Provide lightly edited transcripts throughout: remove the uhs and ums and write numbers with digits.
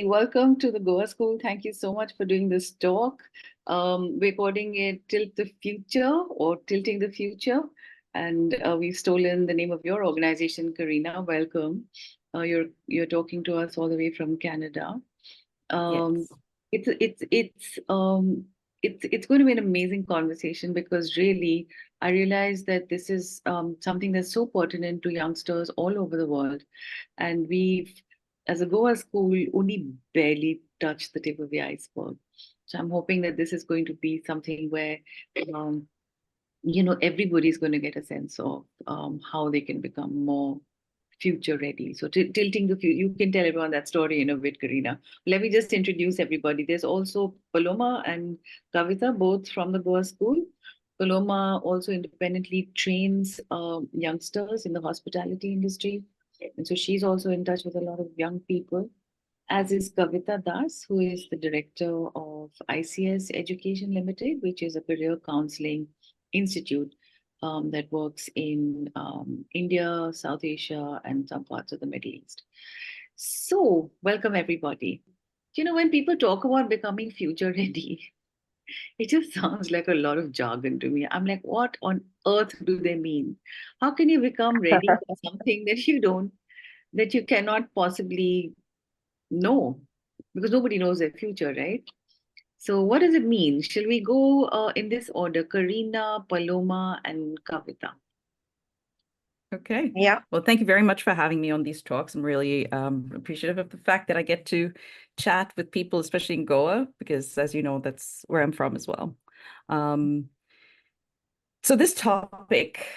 Welcome to the Goa School. Thank you so much for doing this talk. We're calling it Tilt the Future or Tilting the Future. And we've stolen the name of your organization, Karina. Welcome. You're talking to us all the way from Canada. Um, Yes. it's it's it's um it's going to be an amazing conversation because really I realize that this is something that's so pertinent to youngsters all over the world, and we've, as a Goa school, only barely touched the tip of the iceberg. So I'm hoping that this is going to be something where um, everybody's going to get a sense of how they can become more future ready. So tilting the future, you can tell everyone that story in a bit, Karina. Let me just introduce everybody. There's also Paloma and Kavita, both from the Goa School. Paloma also independently trains youngsters in the hospitality industry. And so she's also in touch with a lot of young people, as is Kavita Das, who is the director of ICS Education Ltd, which is a career counselling institute that works in India, South Asia, and some parts of the Middle East. So, welcome everybody. When people talk about becoming future ready, it just sounds like a lot of jargon to me. I'm like, what on earth do they mean? How can you become ready for something that you cannot possibly know? Because nobody knows their future, right? So, what does it mean? Shall we go in this order? Karina, Paloma, and Kavita. Okay. Yeah. Well, thank you very much for having me on these talks. I'm really appreciative of the fact that I get to chat with people, especially in Goa, because as you know, that's where I'm from as well. So this topic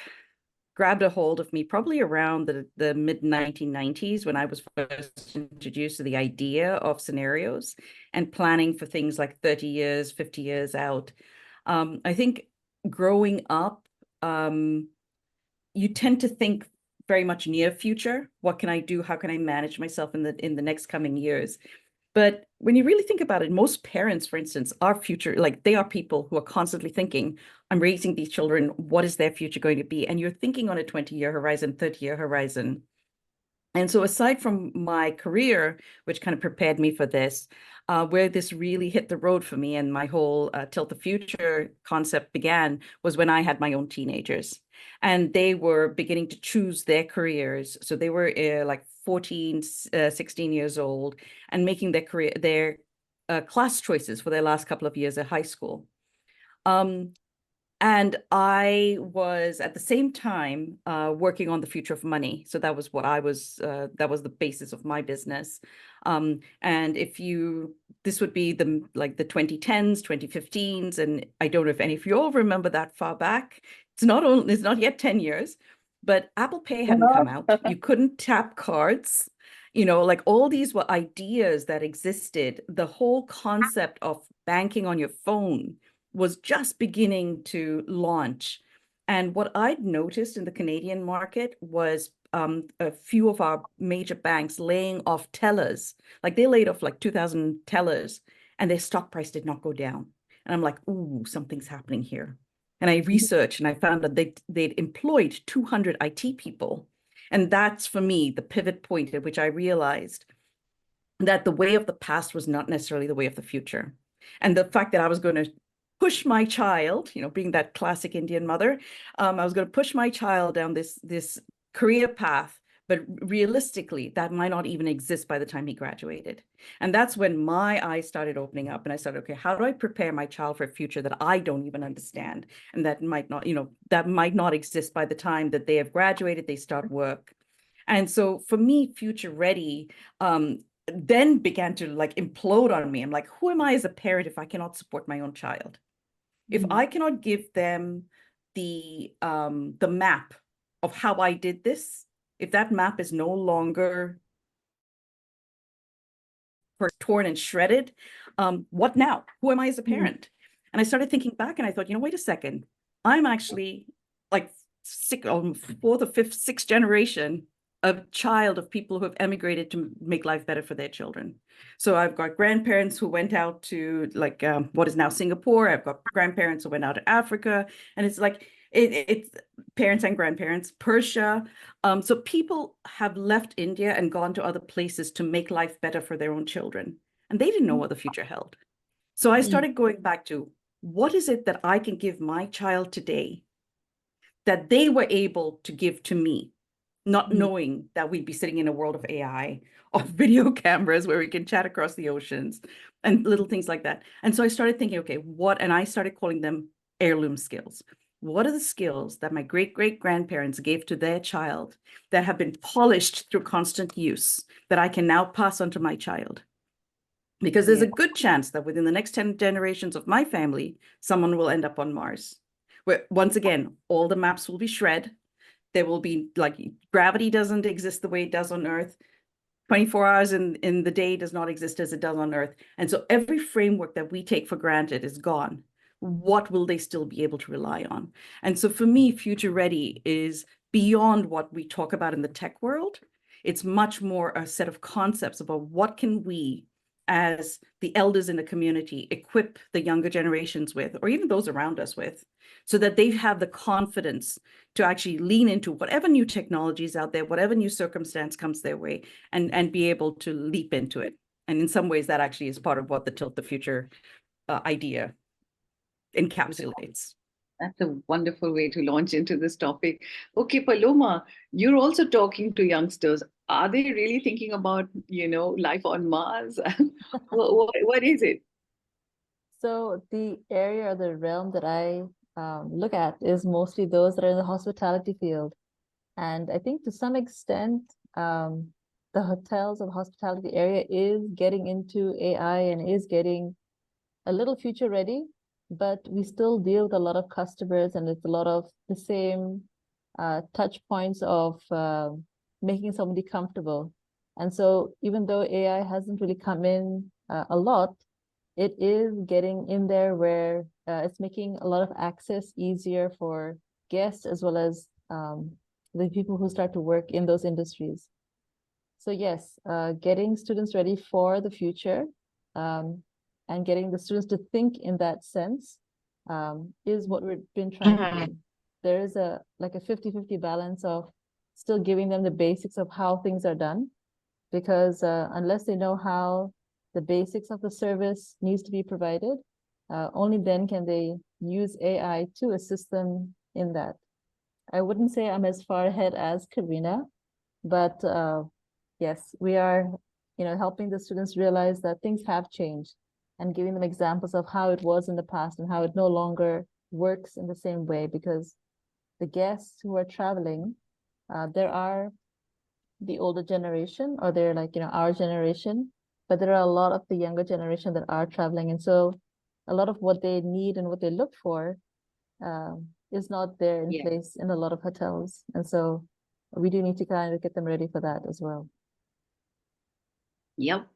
grabbed a hold of me probably around the mid 1990s when I was first introduced to the idea of scenarios and planning for things like 30 years, 50 years out. I think growing up, you tend to think very much near future. What can I do? How can I manage myself in the next coming years? But when you really think about it, most parents, for instance, are future, like they are people who are constantly thinking, I'm raising these children, what is their future going to be? And you're thinking on a 20-year horizon, 30-year horizon. And so aside from my career, which kind of prepared me for this, where this really hit the road for me and my whole Tilt the Future concept began was when I had my own teenagers. And they were beginning to choose their careers. So they were like 14, 16 years old and making their class choices for their last couple of years at high school. And I was at the same time working on the future of money. So that was what that was the basis of my business. And this would be the 2010s, 2015s. And I don't know if any of you all remember that far back. It's not yet 10 years, but Apple Pay hadn't come out. You couldn't tap cards. Like all these were ideas that existed. The whole concept of banking on your phone was just beginning to launch. And what I'd noticed in the Canadian market was a few of our major banks laying off tellers. Like they laid off like 2,000 tellers and their stock price did not go down. And I'm like, ooh, something's happening here. And I researched and I found that they'd employed 200 IT people. And that's for me the pivot point at which I realized that the way of the past was not necessarily the way of the future. And the fact that I was going to push my child, being that classic Indian mother, I was going to push my child down this career path, but realistically, that might not even exist by the time he graduated. And that's when my eyes started opening up and I started, okay, how do I prepare my child for a future that I don't even understand? And that might not exist by the time that they have graduated, they start work. And so for me, future ready, then began to implode on me. I'm like, who am I as a parent if I cannot support my own child? If I cannot give them the map of how I did this, if that map is no longer torn and shredded, what now? Who am I as a parent? And I started thinking back and I thought, wait a second, I'm actually like fourth or fifth, sixth generation a child of people who have emigrated to make life better for their children. So I've got grandparents who went out to what is now Singapore. I've got grandparents who went out to Africa. And it's like, It's parents and grandparents, Persia. So people have left India and gone to other places to make life better for their own children. And they didn't know what the future held. So I started going back to, what is it that I can give my child today that they were able to give to me, not knowing that we'd be sitting in a world of AI or video cameras where we can chat across the oceans and little things like that. And so I started thinking, okay, and I started calling them heirloom skills. What are the skills that my great-great-grandparents gave to their child that have been polished through constant use that I can now pass on to my child? Because there's a good chance that within the next 10 generations of my family, someone will end up on Mars. Where, once again, all the maps will be shred. There will be, like, gravity doesn't exist the way it does on Earth. 24 hours in the day does not exist as it does on Earth. And so every framework that we take for granted is gone. What will they still be able to rely on? And so for me, future ready is beyond what we talk about in the tech world. It's much more a set of concepts about what can we, as the elders in the community, equip the younger generations with, or even those around us with, so that they have the confidence to actually lean into whatever new technologies out there, whatever new circumstance comes their way, and be able to leap into it. And in some ways, that actually is part of what the Tilt the Future idea encapsulates. That's a wonderful way to launch into this topic. Okay, Paloma, you're also talking to youngsters. Are they really thinking about, life on Mars? What is it? So the area or the realm that I look at is mostly those that are in the hospitality field. And I think to some extent, the hotels and hospitality area is getting into AI and is getting a little future ready, but we still deal with a lot of customers, and it's a lot of the same touch points of making somebody comfortable. And so even though AI hasn't really come in a lot, it is getting in there where it's making a lot of access easier for guests as well as the people who start to work in those industries. So yes, getting students ready for the future and getting the students to think in that sense is what we've been trying to do. There is a 50-50 balance of still giving them the basics of how things are done, because unless they know how the basics of the service needs to be provided, only then can they use AI to assist them in that. I wouldn't say I'm as far ahead as Karina, but yes, we are, helping the students realize that things have changed and giving them examples of how it was in the past and how it no longer works in the same way, because the guests who are traveling, there are the older generation, or they're like, our generation, but there are a lot of the younger generation that are traveling. And so a lot of what they need and what they look for is not there in place in a lot of hotels. And so we do need to kind of get them ready for that as well. Yep,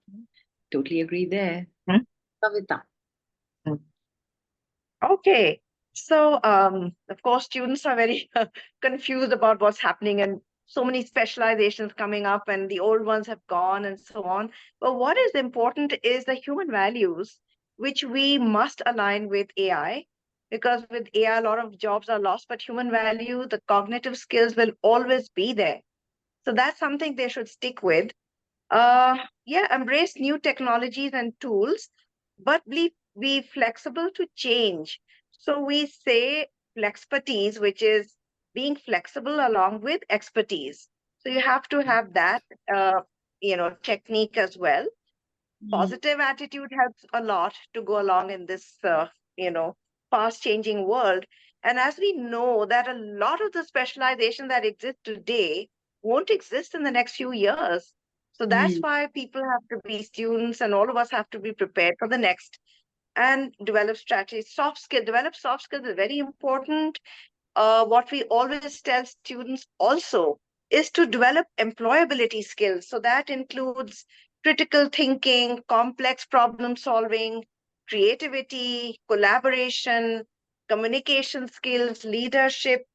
totally agree there. Kavita. Okay. So, of course, students are very confused about what's happening, and so many specializations coming up, and the old ones have gone and so on. But what is important is the human values, which we must align with AI, because with AI, a lot of jobs are lost, but human value, the cognitive skills will always be there. So that's something they should stick with. Embrace new technologies and tools, but be flexible to change. So we say flexpertise, which is being flexible along with expertise. So you have to have that, technique as well. Positive attitude helps a lot to go along in this, fast changing world. And as we know that a lot of the specialization that exists today won't exist in the next few years. So that's why people have to be students, and all of us have to be prepared for the next and develop strategies. Develop soft skills is very important. What we always tell students also is to develop employability skills. So that includes critical thinking, complex problem solving, creativity, collaboration, communication skills, leadership,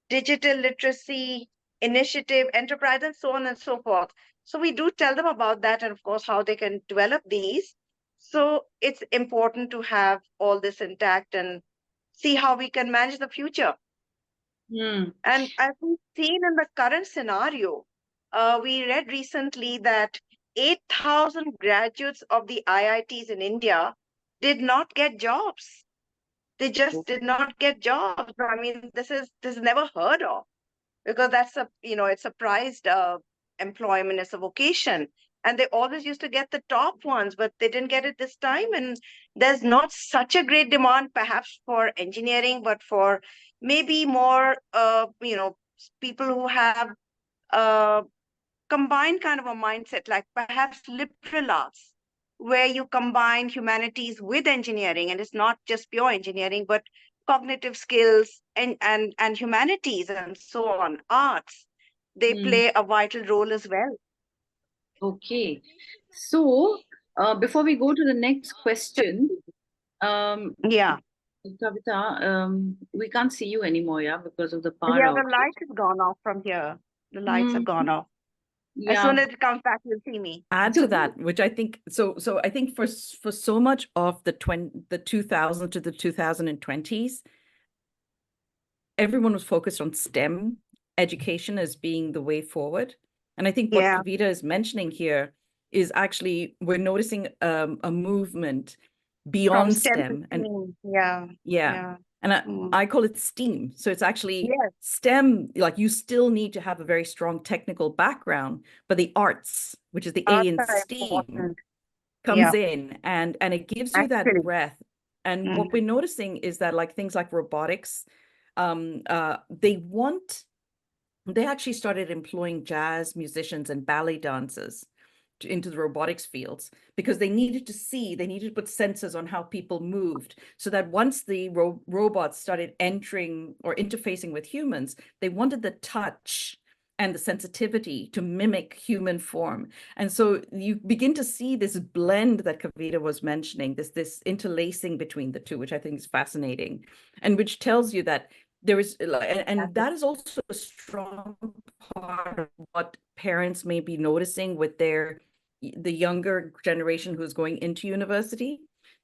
digital literacy, initiative, enterprise, and so on and so forth. So we do tell them about that, and of course, how they can develop these. So it's important to have all this intact and see how we can manage the future. Hmm. And as we've seen in the current scenario, we read recently that 8,000 graduates of the IITs in India did not get jobs. They just did not get jobs. I mean, this is never heard of, because that's it's a prized employment, it's a vocation, and they always used to get the top ones, but they didn't get it this time. And there's not such a great demand perhaps for engineering, but for maybe more people who have uh, combined kind of a mindset, like perhaps liberal arts, where you combine humanities with engineering, and it's not just pure engineering, but cognitive skills and humanities and so on, arts. They Hmm. play a vital role as well. Okay. So, before we go to the next question, um, Yeah. Kavita, we can't see you anymore, yeah, because of the power Yeah, the outage. light has gone off from here. The lights have Hmm. gone off. As Yeah. soon as it comes back, you'll see me. Add So, to that, which I think so I think for so much of the 2000 to the 2020s, everyone was focused on STEM education as being the way forward. And I think what Yeah. Kavita is mentioning here is actually we're noticing a movement From beyond STEM to STEM. And STEAM. Yeah. yeah, Yeah. and Mm. I call it STEAM. So it's actually Yes. STEM, like you still need to have a very strong technical background, but the arts, which is the A Arts in are STEAM, important. comes Yeah. in and it gives you that Actually. breadth. And what Mm. we're noticing is that like things like robotics, they actually started employing jazz musicians and ballet dancers into the robotics fields because they needed to put sensors on how people moved, so that once the robots started entering or interfacing with humans, they wanted the touch and the sensitivity to mimic human form. And so you begin to see this blend that Kavita was mentioning, this interlacing between the two, which I think is fascinating, and which tells you that there is, and that is also a strong part of what parents may be noticing with the younger generation who's going into university.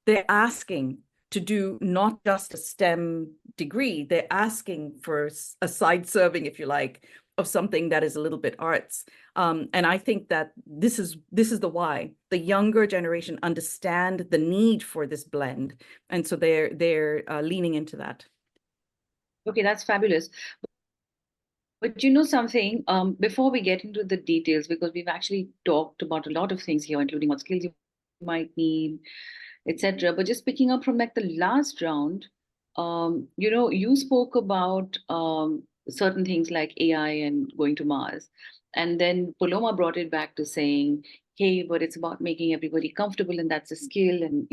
They're asking to do not just a STEM degree, they're asking for a side serving, if you like, of something that is a little bit arts. And I think that this is the why. The younger generation understand the need for this blend, and so they're leaning into that. okay, that's fabulous. But you know something, before we get into the details, because we've actually talked about a lot of things here, including what skills you might need, etc. But just picking up from like the last round, you spoke about certain things like AI and going to Mars. And then Paloma brought it back to saying, hey, but it's about making everybody comfortable, and that's a skill, and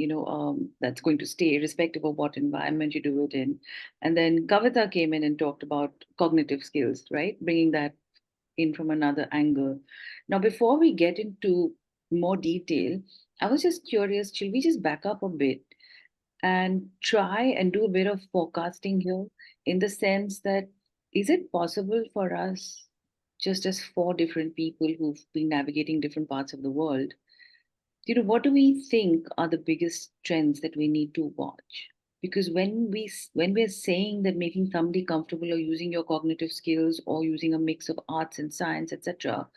that's going to stay irrespective of what environment you do it in. And then Kavita came in and talked about cognitive skills, right? Bringing that in from another angle. Now, before we get into more detail, I was just curious, should we just back up a bit and try and do a bit of forecasting here, in the sense that is it possible for us, just as four different people who've been navigating different parts of the world, what do we think are the biggest trends that we need to watch? Because when we're saying that making somebody comfortable or using your cognitive skills or using a mix of arts and science, etc.,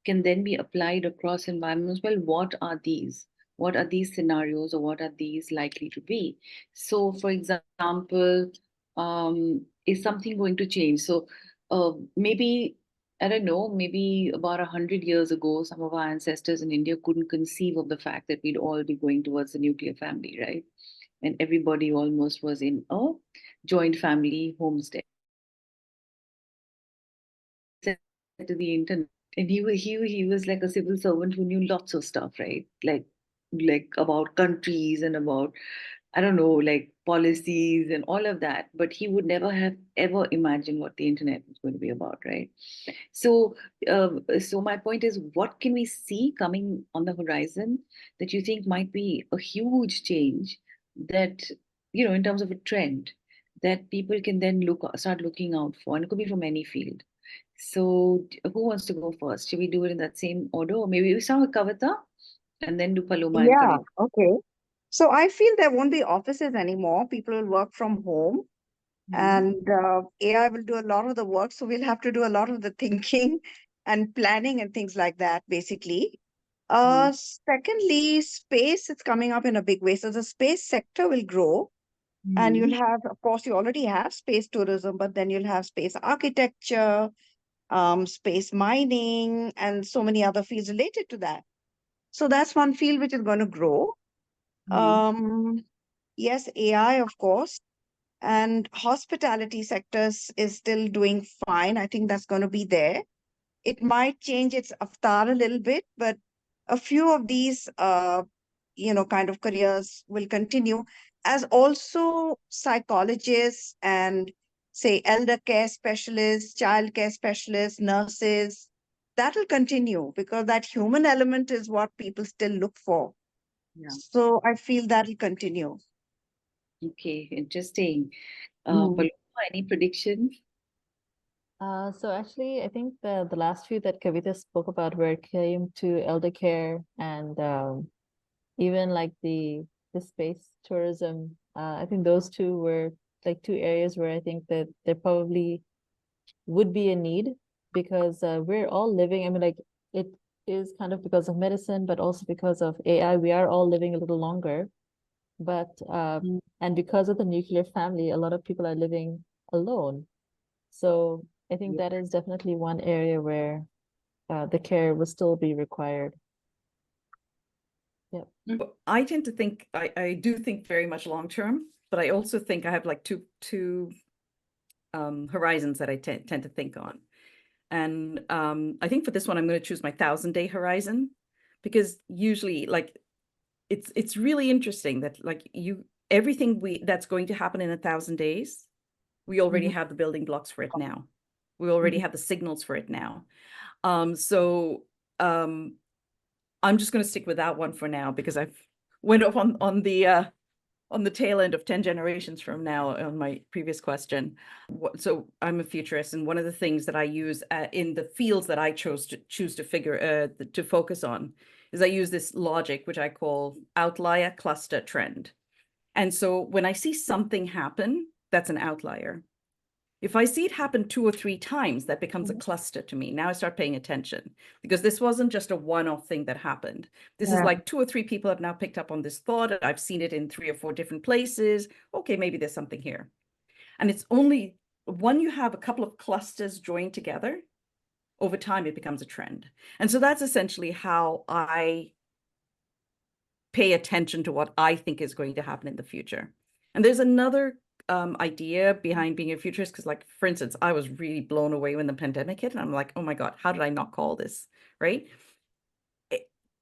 can then be applied across environments. Well, what are these? What are these scenarios, or what are these likely to be? So, for example, is something going to change? So, maybe, I don't know, maybe about 100 years ago, some of our ancestors in India couldn't conceive of the fact that we'd all be going towards the nuclear family, right? And everybody almost was in a joint family homestead. To the internet, and he was like a civil servant who knew lots of stuff, right? Like about countries and about, I don't know, like policies and all of that, but he would never have ever imagined what the internet was going to be about, right? So so my point is, what can we see coming on the horizon that you think might be a huge change, that in terms of a trend, that people can then start looking out for, and it could be from any field. So, who wants to go first? Should we do it in that same order? Or maybe we start with Kavita and then do Paloma and Yeah. Kavita. Okay. So I feel there won't be offices anymore. People will work from home. and AI will do a lot of the work. So we'll have to do a lot of the thinking and planning and things like that, basically. Secondly, space is coming up in a big way. So the space sector will grow, and you'll have, of course, you already have space tourism, but then you'll have space architecture, space mining, and so many other fields related to that. So that's one field which is going to grow. Yes, AI, of course, and hospitality sectors is still doing fine. I think that's going to be there. It might change its avatar a little bit, but a few of these, kind of careers will continue, as also psychologists and say elder care specialists, child care specialists, nurses. That will continue because that human element is what people still look for. Yeah. So I feel that will continue. Okay, interesting. Mm. Paloma, any predictions? So actually, I think the last few that Kavita spoke about where it came to elder care and even like the space tourism, I think those two were like two areas where I think that there probably would be a need because we're all living, I mean, like it is kind of because of medicine, but also because of AI, we are all living a little longer. But and because of the nuclear family, a lot of people are living alone. So I think that is definitely one area where the care will still be required. Yeah. I tend to think, I do think very much long term, but I also think I have like two horizons that I tend to think on. And I think for this one, I'm going to choose my 1,000-day horizon, because usually like it's really interesting that like everything that's going to happen in 1,000 days, we already have the building blocks for it now. We already have the signals for it now. So I'm just going to stick with that one for now, because I've went off on the tail end of 10 generations from now on my previous question. So I'm a futurist, and one of the things that I use in the fields that I choose to focus on is I use this logic, which I call outlier, cluster, trend. And so when I see something happen, that's an outlier. If I see it happen 2 or 3 times, that becomes a cluster to me. Now I start paying attention, because this wasn't just a one-off thing that happened. This is like 2 or 3 people have now picked up on this thought. I've seen it in 3 or 4 different places. Okay, maybe there's something here. And it's only when you have a couple of clusters joined together, over time, it becomes a trend. And so that's essentially how I pay attention to what I think is going to happen in the future. And there's another idea behind being a futurist, because like, for instance, I was really blown away when the pandemic hit, and I'm like, oh my God, how did I not call this, right?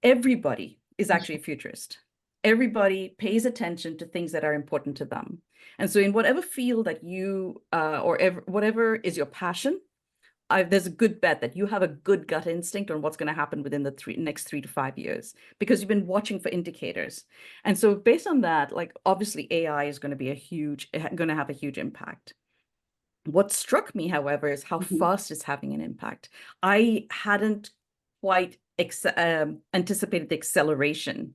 Everybody is actually a futurist. Everybody pays attention to things that are important to them. And so in whatever field that you, whatever is your passion, there's a good bet that you have a good gut instinct on what's going to happen within the next 3 to 5 years, because you've been watching for indicators. And so based on that, like obviously AI is going to have a huge impact. What struck me, however, is how fast it's having an impact. I hadn't quite anticipated the acceleration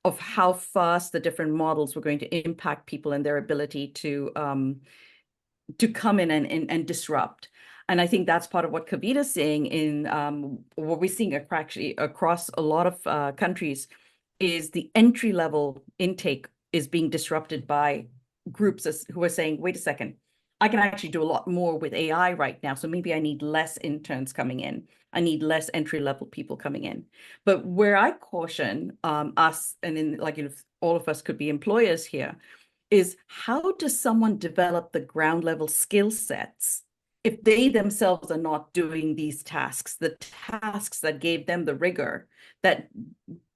of how fast the different models were going to impact people and their ability to come in and disrupt. And I think that's part of what Kavita's saying in what we're seeing actually across a lot of countries is the entry-level intake is being disrupted by groups who are saying, wait a second, I can actually do a lot more with AI right now. So maybe I need less interns coming in. I need less entry-level people coming in. But where I caution us, and in like, all of us could be employers here, is how does someone develop the ground level skill sets if they themselves are not doing these tasks, the tasks that gave them the rigor that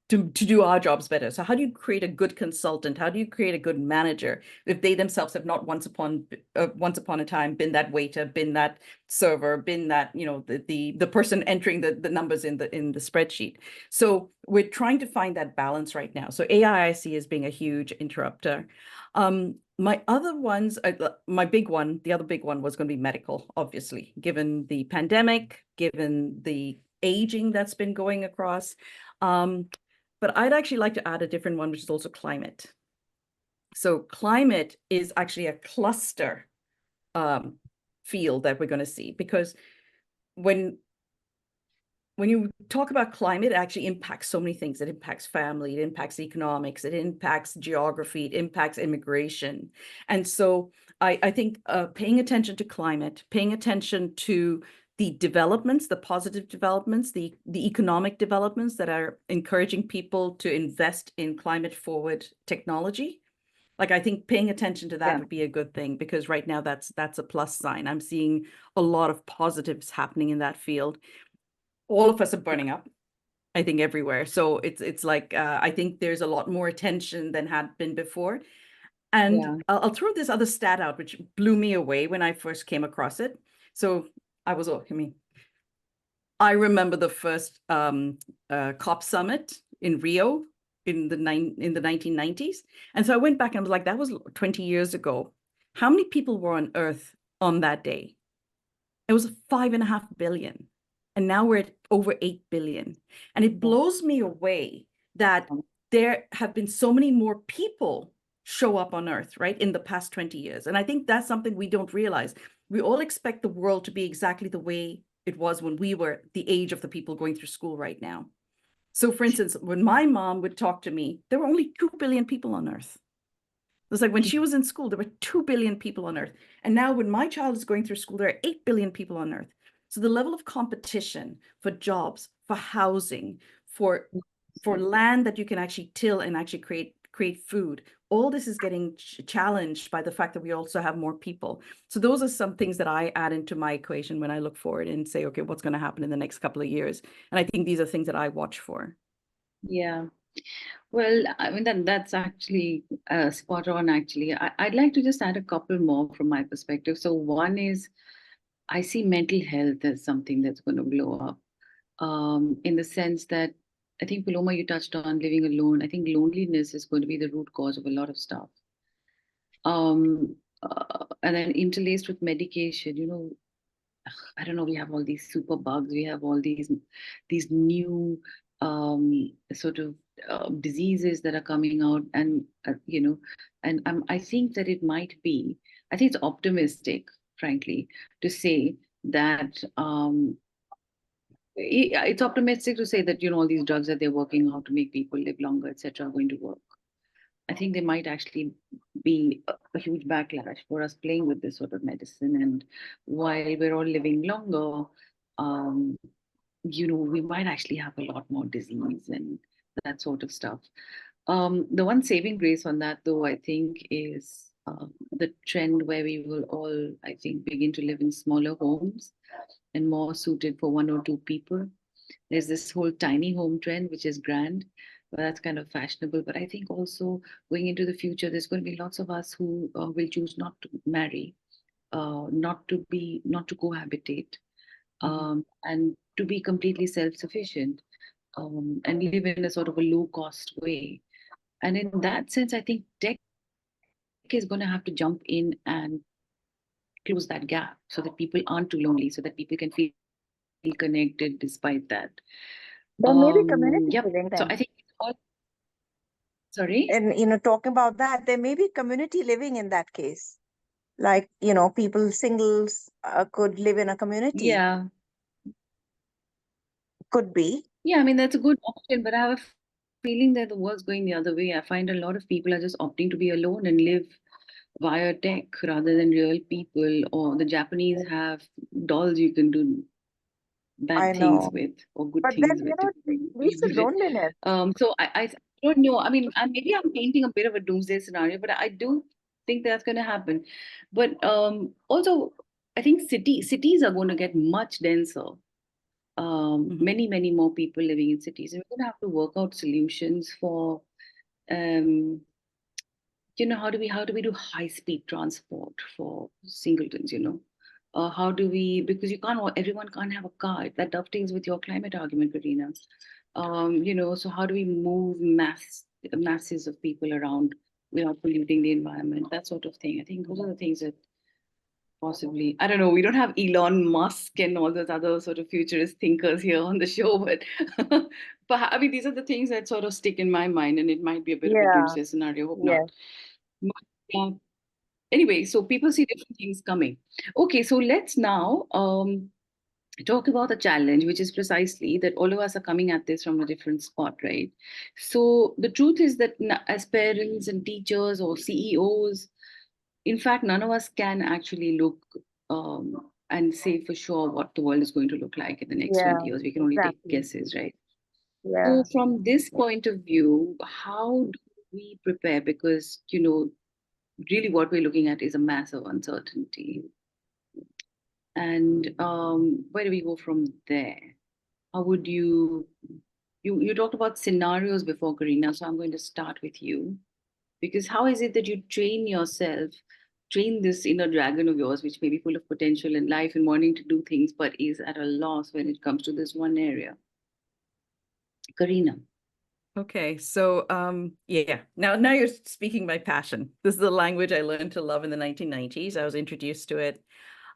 to do our jobs better? So how do you create a good consultant? How do you create a good manager if they themselves have not once upon a time been that waiter, been that server, been that, the person entering the numbers in the spreadsheet? So we're trying to find that balance right now. So AI I see as being a huge interrupter. My other ones, the other big one was going to be medical, obviously, given the pandemic, given the aging that's been going across. But I'd actually like to add a different one, which is also climate. So climate is actually a cluster field that we're going to see, because when you talk about climate, it actually impacts so many things. It impacts family, it impacts economics, it impacts geography, it impacts immigration. And so I think paying attention to climate, paying attention to the developments, the positive developments, the economic developments that are encouraging people to invest in climate forward technology. Like, I think paying attention to that would be a good thing, because right now that's a plus sign. I'm seeing a lot of positives happening in that field. All of us are burning up, I think, everywhere. So it's like, I think there's a lot more attention than had been before. And I'll throw this other stat out, which blew me away when I first came across it. So I remember the first COP summit in Rio in the 1990s. And so I went back and I was like, that was 20 years ago. How many people were on Earth on that day? It was 5.5 billion. And now we're at over 8 billion. And it blows me away that there have been so many more people show up on Earth, right, in the past 20 years. And I think that's something we don't realize. We all expect the world to be exactly the way it was when we were the age of the people going through school right now. So, for instance, when my mom would talk to me, there were only 2 billion people on Earth. It was like when she was in school, there were 2 billion people on Earth. And now when my child is going through school, there are 8 billion people on Earth. So the level of competition for jobs, for housing, for land that you can actually till and actually create food, all this is getting challenged by the fact that we also have more people. So those are some things that I add into my equation when I look forward and say, okay, what's going to happen in the next couple of years? And I think these are things that I watch for. Yeah. Well, I mean, that's actually spot on, actually. I'd like to just add a couple more from my perspective. So one is, I see mental health as something that's going to blow up, in the sense that I think, Paloma, you touched on living alone. I think loneliness is going to be the root cause of a lot of stuff. And then interlaced with medication, I don't know, we have all these super bugs, we have all these new sort of diseases that are coming out, and and I think that I think it's optimistic, frankly, to say that it's optimistic to say that all these drugs that they're working out to make people live longer, etc., are going to work. I think there might actually be a huge backlash for us playing with this sort of medicine. And while we're all living longer, we might actually have a lot more disease and that sort of stuff. The one saving grace on that, though, I think, is the trend where we will all, I think, begin to live in smaller homes and more suited for 1 or 2 people. There's this whole tiny home trend, which is grand. But that's kind of fashionable. But I think also going into the future, there's going to be lots of us who will choose not to marry, not to cohabitate, and to be completely self-sufficient, and live in a sort of a low-cost way. And in that sense, I think tech is going to have to jump in and close that gap so that people aren't too lonely, so that people can feel connected despite that. There may be community living So then. I think sorry? And talking about that, there may be community living in that case. Like, people, singles could live in a community. Yeah. Could be. Yeah, I mean, that's a good option, but I have a feeling that the world's going the other way. I find a lot of people are just opting to be alone and live via tech rather than real people. Or the Japanese have dolls you can do bad I things know. with, or good But things then, with, depending on who leads you to visit. loneliness. So I don't know. I mean, maybe I'm painting a bit of a doomsday scenario, but I do think that's going to happen. But also, I think cities are going to get much denser. Many more people living in cities, and we're going to have to work out solutions for how do we do high speed transport for singletons, how do we, because everyone can't have a car. That dovetails with your climate argument, Karina. So how do we move masses of people around without polluting the environment, that sort of thing. I think those are the things that possibly, I don't know, we don't have Elon Musk and all those other sort of futurist thinkers here on the show, but I mean, these are the things that sort of stick in my mind, and it might be a bit of a doomsday scenario. Hope not. But, Anyway, so people see different things coming. Okay, so let's now talk about the challenge, which is precisely that all of us are coming at this from a different spot, right? So the truth is that as parents and teachers or CEOs, in fact, none of us can actually look and say for sure what the world is going to look like in the next Yeah, 20 years. We can only take exactly. guesses, right? Yeah. So from this point of view, how do we prepare? Because, really what we're looking at is a massive uncertainty. And where do we go from there? How would you talked about scenarios before, Karina, so I'm going to start with you. Because how is it that you train this inner dragon of yours, which may be full of potential in life and wanting to do things, but is at a loss when it comes to this one area? Karina. Okay, so yeah, now you're speaking my passion. This is the language I learned to love in the 1990s. I was introduced to it.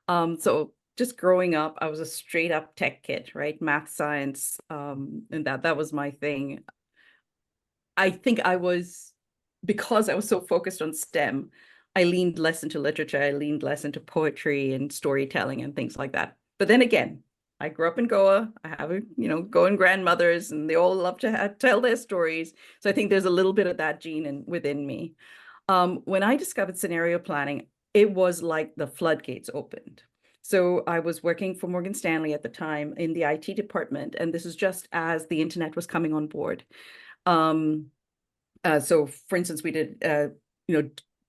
So just growing up, I was a straight up tech kid, right? Math, science, and that was my thing. I think because I was so focused on STEM, I leaned less into literature, I leaned less into poetry and storytelling and things like that. But then again, I grew up in Goa. I have, Goan grandmothers, and they all love to tell their stories. So I think there's a little bit of that gene within me. When I discovered scenario planning, it was like the floodgates opened. So I was working for Morgan Stanley at the time in the IT department, and this is just as the internet was coming on board. So for instance, we did,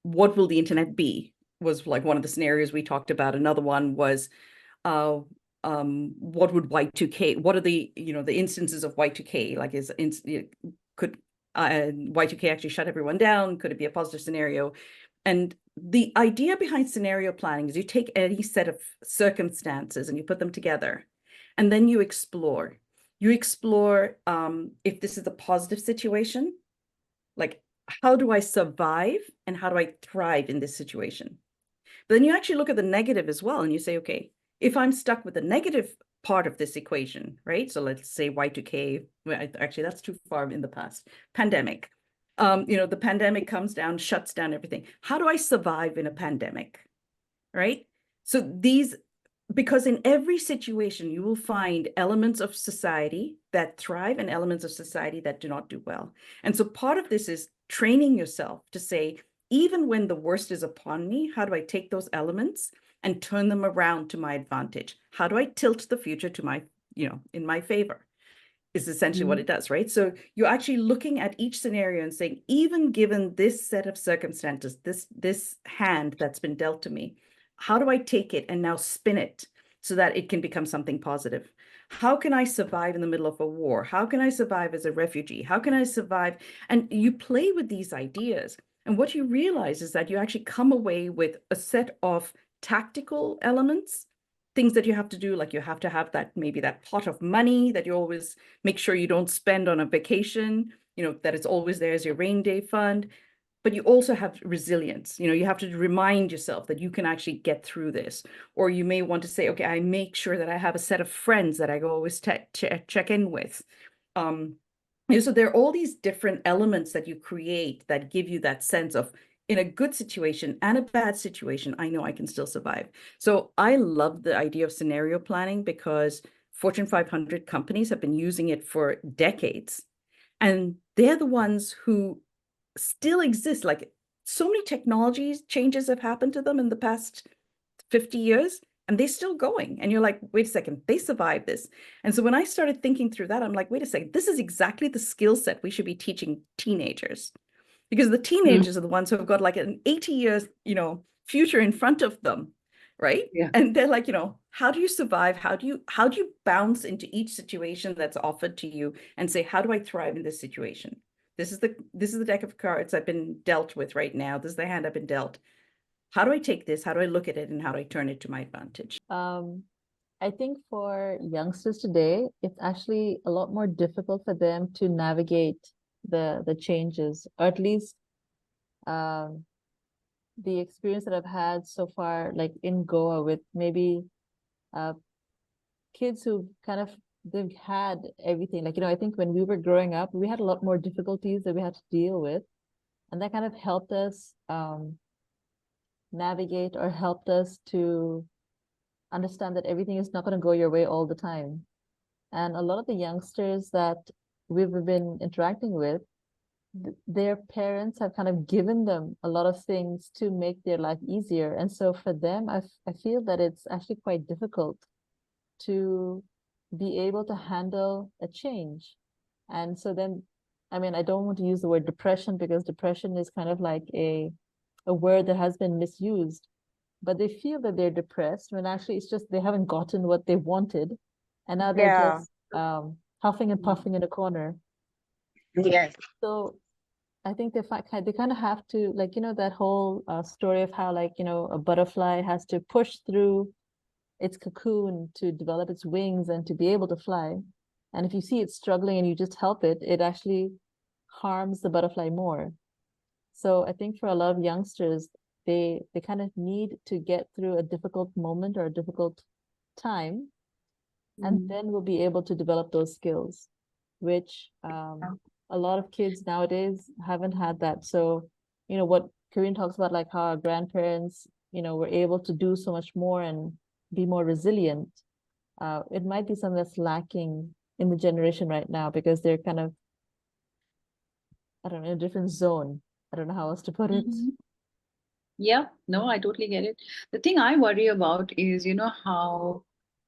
what will the internet be? Was like one of the scenarios we talked about. Another one was, what would Y2K, what are the instances of Y2K? Like could Y2K actually shut everyone down? Could it be a positive scenario? And the idea behind scenario planning is you take any set of circumstances and you put them together, and then you explore. If this is a positive situation, like, how do I survive and how do I thrive in this situation? But then you actually look at the negative as well, and you say, okay, if I'm stuck with the negative part of this equation, right? So let's say Y2K, well, actually that's too far in the past, pandemic. The pandemic comes down, shuts down everything. How do I survive in a pandemic, right? So because in every situation, you will find elements of society that thrive and elements of society that do not do well. And so part of this is training yourself to say, even when the worst is upon me, how do I take those elements and turn them around to my advantage? How do I tilt the future to my, in my favor? Is essentially what it does, right? So you're actually looking at each scenario and saying, even given this set of circumstances, this hand that's been dealt to me, how do I take it and now spin it so that it can become something positive? How can I survive in the middle of a war? How can I survive as a refugee? How can I survive? And you play with these ideas. And what you realize is that you actually come away with a set of tactical elements, things that you have to do, like you have to have maybe that pot of money that you always make sure you don't spend on a vacation, that it's always there as your rain day fund. But you also have resilience. You have to remind yourself that you can actually get through this. Or you may want to say, okay, I make sure that I have a set of friends that I always check in with. So there are all these different elements that you create that give you that sense of, in a good situation and a bad situation, I know I can still survive. So I love the idea of scenario planning because Fortune 500 companies have been using it for decades. And they're the ones who still exist. Like, so many technologies changes have happened to them in the past 50 years, and they're still going. And you're like, wait a second, they survived this. And so when I started thinking through that, I'm like, wait a second, this is exactly the skill set we should be teaching teenagers. Because the teenagers are the ones who have got like an 80 years, future in front of them, right? Yeah. And they're like, how do you survive? How do you bounce into each situation that's offered to you and say, how do I thrive in this situation? This is the deck of cards I've been dealt with right now. This is the hand I've been dealt. How do I take this? How do I look at it? And how do I turn it to my advantage? I think for youngsters today, it's actually a lot more difficult for them to navigate the changes, or at least the experience that I've had so far, like in Goa with maybe kids who they've had everything. Like, I think when we were growing up, we had a lot more difficulties that we had to deal with. And that kind of helped us navigate or helped us to understand that everything is not going to go your way all the time. And a lot of the youngsters that we've been interacting with, their parents have kind of given them a lot of things to make their life easier. And so for them, I feel that it's actually quite difficult to be able to handle a change. And so then, I mean, I don't want to use the word depression because depression is kind of like a word that has been misused, but they feel that they're depressed when actually it's just they haven't gotten what they wanted. And now they're Yeah. just huffing and puffing in a corner. Yes. So I think they kind of have to, like, you know, that whole story of how, like, you know, a butterfly has to push through its cocoon to develop its wings and to be able to fly. And if you see it struggling and you just help it, it actually harms the butterfly more. So I think for a lot of youngsters, they kind of need to get through a difficult moment or a difficult time, and then we'll be able to develop those skills, which a lot of kids nowadays haven't had that. So, you know, what Karine talks about, like how our grandparents, you know, were able to do so much more and be more resilient. It might be something that's lacking in the generation right now because they're kind of, I don't know, in a different zone. I don't know how else to put it. Yeah, no, I totally get it. The thing I worry about is, you know, how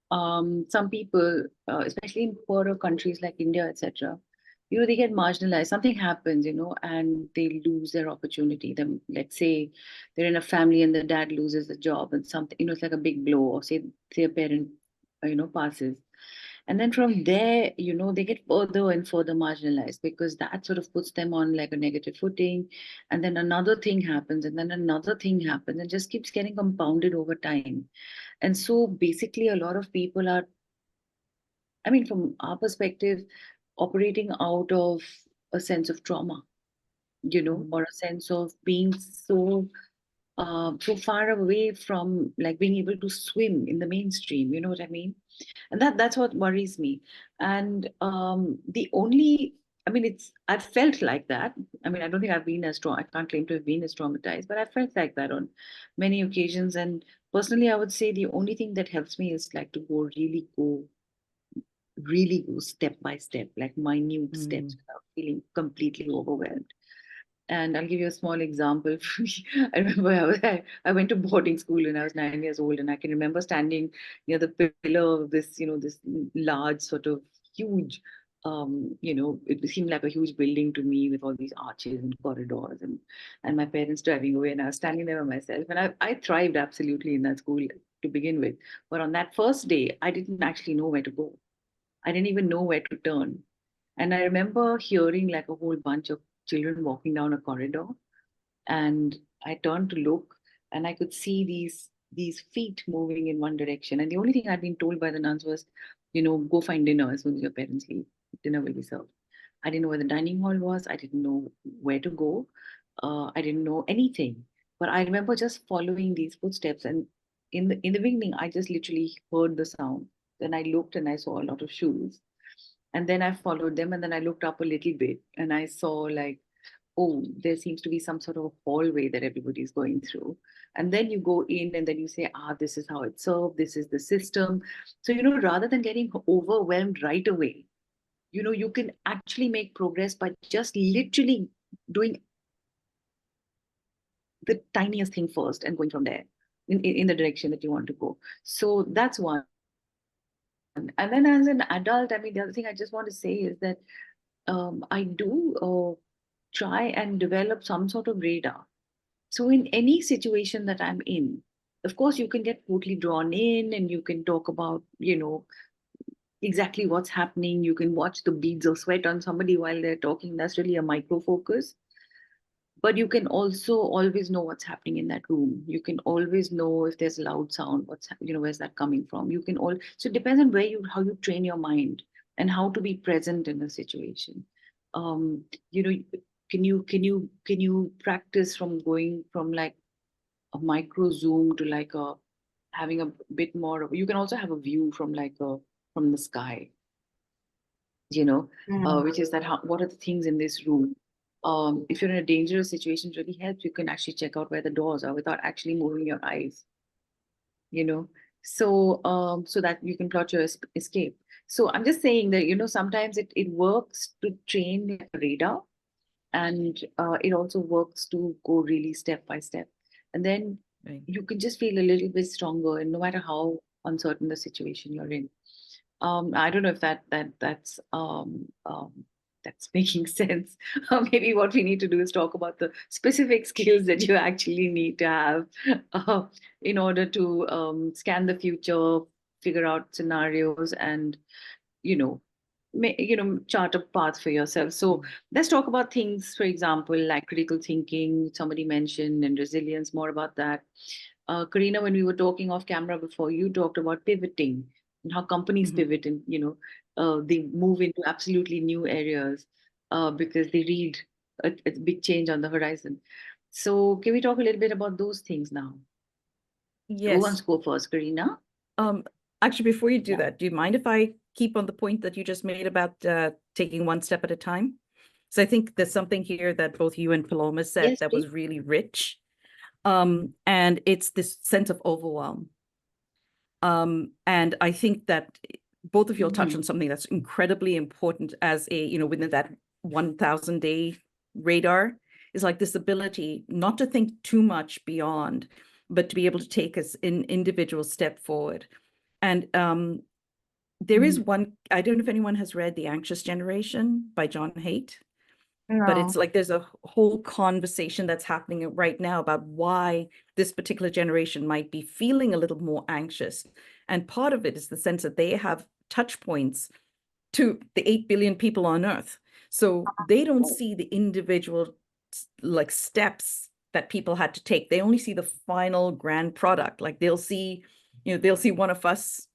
some people, especially in poorer countries like India, etc., you know, they get marginalized. Something happens, you know, and they lose their opportunity. Them, let's say, they're in a family and the dad loses the job, and something, you know, it's like a big blow. Or say a parent, you know, passes, and then from there, you know, they get further and further marginalized because that sort of puts them on like a negative footing, and then another thing happens, and then another thing happens, and just keeps getting compounded over time. And so basically, a lot of people are, I mean, from our perspective, operating out of a sense of trauma, you know, or a sense of being so far away from like being able to swim in the mainstream. You know what I mean? And that's what worries me. And the only, I mean, I've felt like that. I mean, I don't think I've been as strong. I can't claim to have been as traumatized, but I felt like that on many occasions. And personally, I would say the only thing that helps me is like to really go step by step, like minute steps without feeling completely overwhelmed. And I'll give you a small example. I remember I went to boarding school when I was 9 years old, and I can remember standing near the pillar of this, you know, this large sort of huge, you know, it seemed like a huge building to me with all these arches and corridors, and my parents driving away, and I was standing there by myself, and I thrived absolutely in that school to begin with. But on that first day, I didn't actually know where to go. I didn't even know where to turn. And I remember hearing like a whole bunch of children walking down a corridor. And I turned to look, and I could see these feet moving in one direction. And the only thing I'd been told by the nuns was, you know, go find dinner as soon as your parents leave. Dinner will be served. I didn't know where the dining hall was. I didn't know where to go. I didn't know anything. But I remember just following these footsteps. And in the beginning, I just literally heard the sound. Then I looked and I saw a lot of shoes. And then I followed them, and then I looked up a little bit and I saw like, oh, there seems to be some sort of hallway that everybody's going through. And then you go in and then you say, this is how it's served, this is the system. So, you know, rather than getting overwhelmed right away, you know, you can actually make progress by just literally doing the tiniest thing first and going from there in the direction that you want to go. So that's one. And then as an adult, I mean, the other thing I just want to say is that I do try and develop some sort of radar. So in any situation that I'm in, of course, you can get totally drawn in and you can talk about, you know, exactly what's happening. You can watch the beads of sweat on somebody while they're talking. That's really a micro focus. But you can also always know what's happening in that room. You can always know if there's a loud sound, you know, where's that coming from? You can all, so it depends on how you train your mind and how to be present in a situation. You know, can you practice from going from like a micro zoom to like having a bit more you can also have a view from like from the sky, you know, which is that what are the things in this room? if you're in a dangerous situation, it really helps. You can actually check out where the doors are without actually moving your eyes, you know. So that you can plot your escape. So I'm just saying that, sometimes it works to train like a radar, and it also works to go really step by step. And then Right. you can just feel a little bit stronger, and no matter how uncertain the situation you're in. I don't know if that's making sense. Maybe what we need to do is talk about the specific skills that you actually need to have uh, in order to scan the future, figure out scenarios, and you know, chart a path for yourself. So let's talk about things, for example, like critical thinking. Somebody mentioned, and resilience. More about that. Karina, when we were talking off camera before, you talked about pivoting and how companies pivot, and they move into absolutely new areas because they read a big change on the horizon. So can we talk a little bit about those things now? Who wants Yes. to go first, Karina? Actually, before you do Yeah. that, do you mind if I keep on the point that you just made about taking one step at a time? So I think there's something here that both you and Paloma said Yes, that please. was really rich. And it's this sense of overwhelm. And I think that both of you will touch on something that's incredibly important as within that 1,000 day radar, is like this ability not to think too much beyond, but to be able to take us an individual step forward. And there is one, I don't know if anyone has read The Anxious Generation by John Haidt. But it's like there's a whole conversation that's happening right now about why this particular generation might be feeling a little more anxious. And part of it is the sense that they have touch points to the 8 billion people on Earth. So they don't see the individual like steps that people had to take. They only see the final grand product. Like they'll see one of us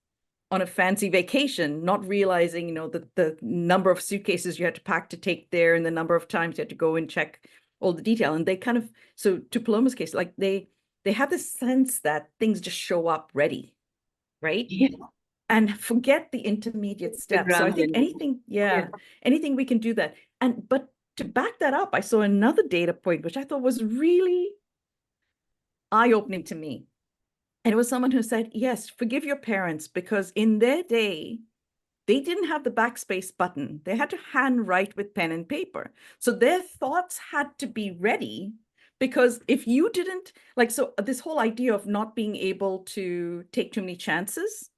on a fancy vacation, not realizing, the number of suitcases you had to pack to take there and the number of times you had to go and check all the detail. And they kind of, so to Paloma's case, like they have this sense that things just show up ready, right? Yeah. And forget the intermediate steps. So I think anything we can do that. But to back that up, I saw another data point, which I thought was really eye-opening to me. And it was someone who said, yes, forgive your parents, because in their day, they didn't have the backspace button. They had to handwrite with pen and paper. So their thoughts had to be ready, because if you didn't, so this whole idea of not being able to take too many chances.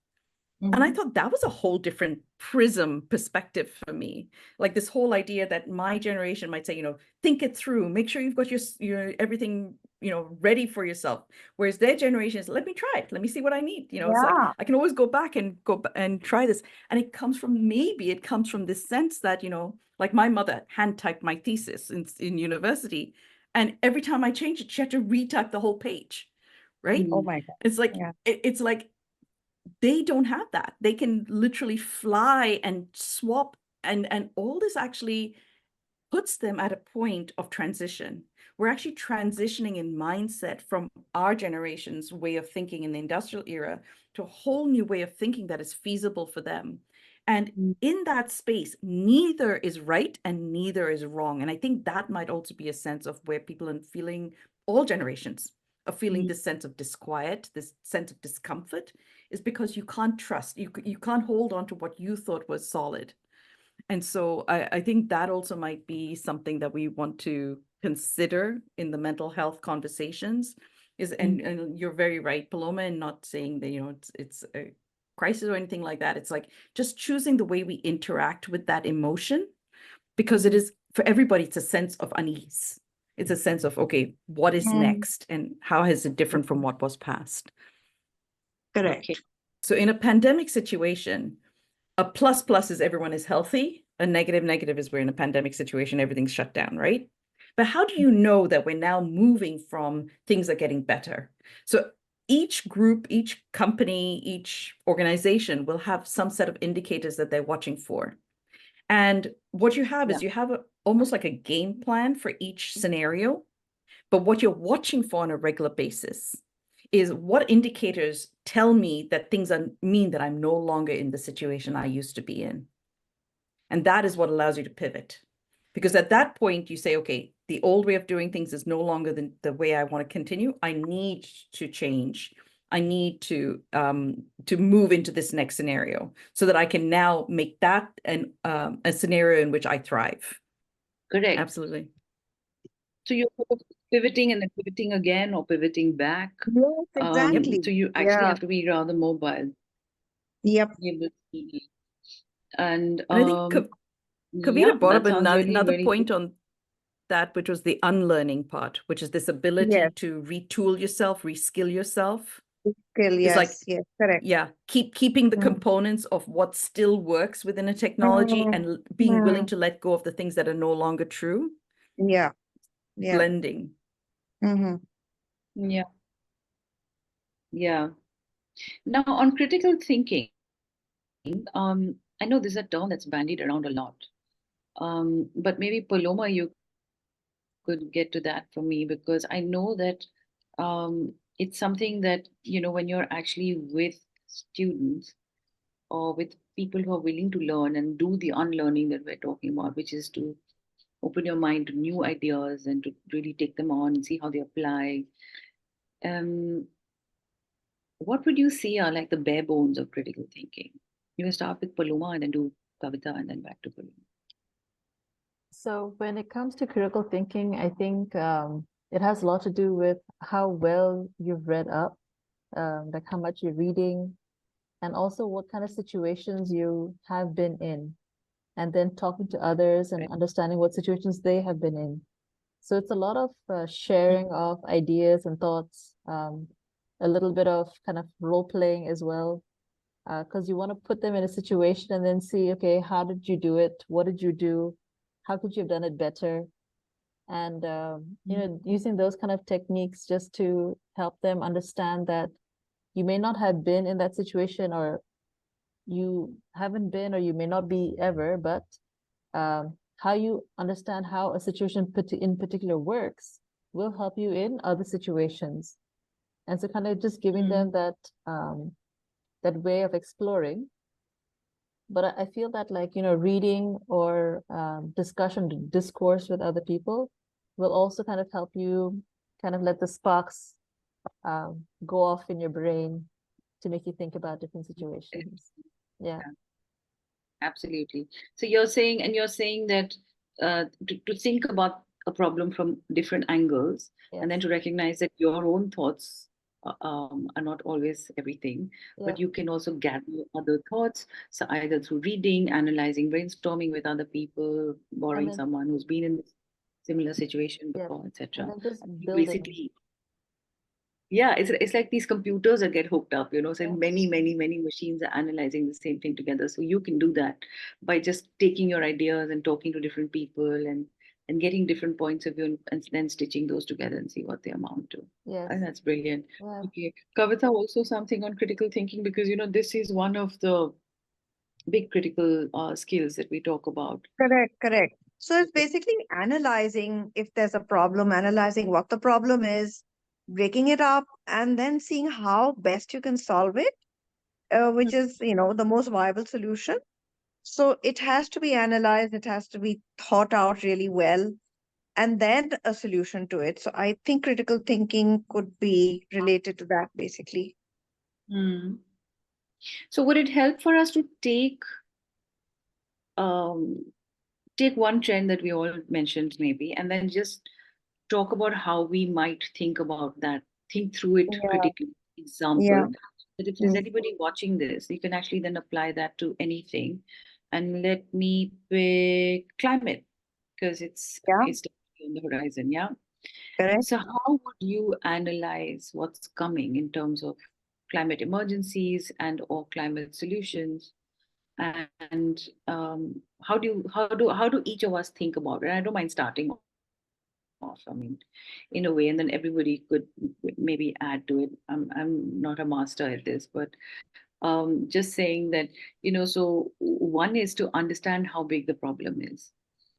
And I thought that was a whole different prism perspective for me. Like this whole idea that my generation might say, think it through, make sure you've got your everything, ready for yourself. Whereas their generation is, let me try it. Let me see what I need. It's like, I can always go back and try this. And it comes from this sense that, like my mother hand typed my thesis in university. And every time I changed it, she had to retype the whole page. Right. Oh my God. It's like, it's like, they don't have that. They can literally fly and swap, and all this actually puts them at a point of transition. We're actually transitioning in mindset from our generation's way of thinking in the industrial era to a whole new way of thinking that is feasible for them. And in that space, neither is right and neither is wrong. And I think that might also be a sense of where people are feeling, all generations are feeling this sense of disquiet, this sense of discomfort, is because you can't trust, you can't hold on to what you thought was solid. And so I think that also might be something that we want to consider in the mental health conversations is, and you're very right, Paloma, in not saying that, it's a crisis or anything like that. It's like just choosing the way we interact with that emotion, because it is, for everybody, it's a sense of unease. It's a sense of, okay, what is next and how is it different from what was past? Correct. Okay. So in a pandemic situation, a plus is everyone is healthy. A negative is we're in a pandemic situation, everything's shut down, right? But how do you know that we're now moving from things are getting better? So each group, each company, each organization will have some set of indicators that they're watching for. And what you have is you have almost like a game plan for each scenario, but what you're watching for on a regular basis is what indicators tell me that things mean that I'm no longer in the situation I used to be in. And that is what allows you to pivot. Because at that point you say, okay, the old way of doing things is no longer the way I want to continue. I need to change. I need to move into this next scenario so that I can now make that a scenario in which I thrive. Correct. Absolutely. So you're sort of pivoting and then pivoting again or pivoting back. Yes, exactly. So you actually Yeah. have to be rather mobile. Yep. And I think yeah, Kavita brought up that sounds really, another really point good. on that, which was the unlearning part, which is this ability Yes. to retool yourself, reskill yourself. Skill. It's like, Yes. Yes. Correct. yeah, keeping the Mm. components of what still works within a technology Mm. and being willing Mm. to let go of the things that are no longer true. Yeah. Yeah. Blending. Mm-hmm. Yeah. Yeah. Now on critical thinking, I know this is a term that's bandied around a lot. But maybe Paloma, you could get to that for me because I know that it's something that, when you're actually with students or with people who are willing to learn and do the unlearning that we're talking about, which is to open your mind to new ideas and to really take them on and see how they apply. Um, what would you see are like the bare bones of critical thinking? You can start with Paloma and then do Kavita and then back to Paloma. So when it comes to critical thinking, I think it has a lot to do with how well you've read up, like how much you're reading, and also what kind of situations you have been in, and then talking to others and Right. understanding what situations they have been in. So it's a lot of sharing of ideas and thoughts, a little bit of kind of role playing as well, because you want to put them in a situation and then see, okay, how did you do it? What did you do? How could you have done it better? And using those kind of techniques just to help them understand that you may not have been in that situation, or you haven't been, or you may not be ever, but how you understand how a situation in particular works will help you in other situations. And so kind of just giving them that that way of exploring. But I feel that, like, reading or discourse with other people will also kind of help you kind of let the sparks go off in your brain to make you think about different situations. Yeah. Absolutely. So you're saying that to think about a problem from different angles, and then Yes. to recognize that your own thoughts are not always everything, Yeah. but you can also gather other thoughts. So either through reading, analyzing, brainstorming with other people, borrowing then- someone who's been in this similar situation Yeah. before, And etc. then just You building. basically, yeah, it's like these computers that get hooked up, so Yeah. many machines are analyzing the same thing together. So you can do that by just taking your ideas and talking to different people and getting different points of view and then stitching those together and see what they amount to. Yes. And that's brilliant. Yeah. Okay. Kavita, also something on critical thinking, because this is one of the big critical skills that we talk about. Correct. Correct. So it's basically analyzing if there's a problem, analyzing what the problem is, breaking it up, and then seeing how best you can solve it, which is, the most viable solution. So it has to be analyzed, it has to be thought out really well, and then a solution to it. So I think critical thinking could be related to that, basically. Hmm. So would it help for us to um, take one trend that we all mentioned maybe, and then just talk about how we might think about that, think through it Yeah. critically. Yeah. Example, that if there's anybody watching this, you can actually then apply that to anything. And let me pick climate, because it's Yeah. definitely on the horizon. Yeah. Correct. So how would you analyze what's coming in terms of climate emergencies and or climate solutions? And how do each of us think about it? I don't mind starting off, I mean, in a way, and then everybody could maybe add to it. I'm not a master at this, but just saying that, so one is to understand how big the problem is.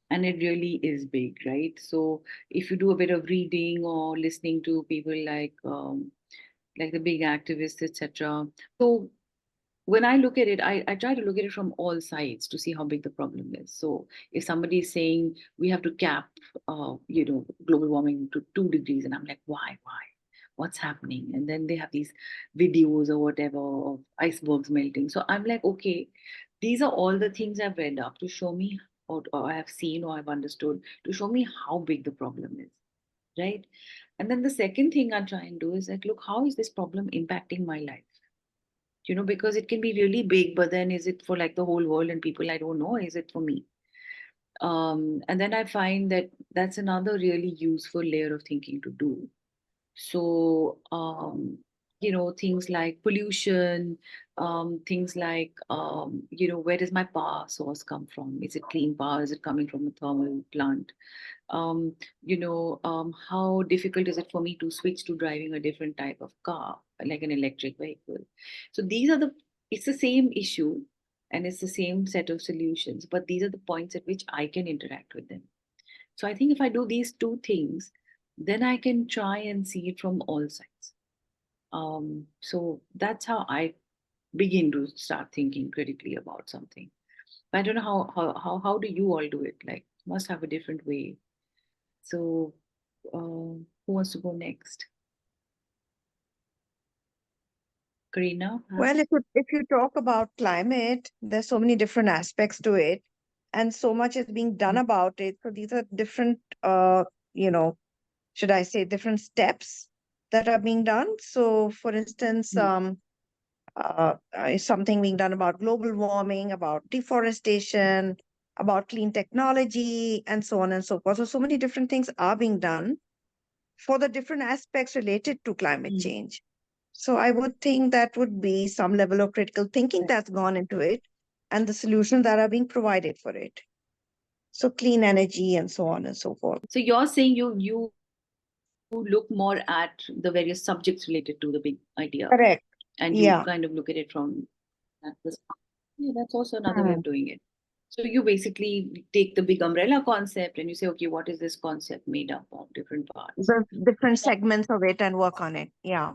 And it really is big, right? So if you do a bit of reading or listening to people like the big activists, etc. So when I look at it, I try to look at it from all sides to see how big the problem is. So if somebody is saying we have to cap, global warming to 2 degrees, and I'm like, why? What's happening? And then they have these videos or whatever of icebergs melting. So I'm like, okay, these are all the things I've read up to show me, or I have seen, or I've understood to show me how big the problem is, right? And then the second thing I try and do is like, look, how is this problem impacting my life? Because it can be really big, but then is it for like the whole world and people I don't know? Is it for me? And then I find that that's another really useful layer of thinking to do. So, things like pollution, things like, where does my power source come from? Is it clean power? Is it coming from a thermal plant? How difficult is it for me to switch to driving a different type of car, like an electric vehicle? So it's the same issue and it's the same set of solutions, but these are the points at which I can interact with them. So I think if I do these two things, then I can try and see it from all sides. So that's how I begin to start thinking critically about something. I don't know how do you all do it? Like, must have a different way. So, who wants to go next? Karina? Well, if you talk about climate, there's so many different aspects to it, and so much is being done about it. So these are different, you know, should I say, different steps that are being done. So, for instance, is something being done about global warming, about deforestation, about clean technology, and so on and so forth. So many different things are being done for the different aspects related to climate change. So I would think that would be some level of critical thinking that's gone into it and the solutions that are being provided for it. So clean energy and so on and so forth. So you're saying you look more at the various subjects related to the big idea. Correct. And you Yeah. kind of look at it from that perspective. Yeah, that's also another way of doing it. So you basically take the big umbrella concept and you say, okay, what is this concept made up of? Different parts. The different segments of it and work on it. Yeah.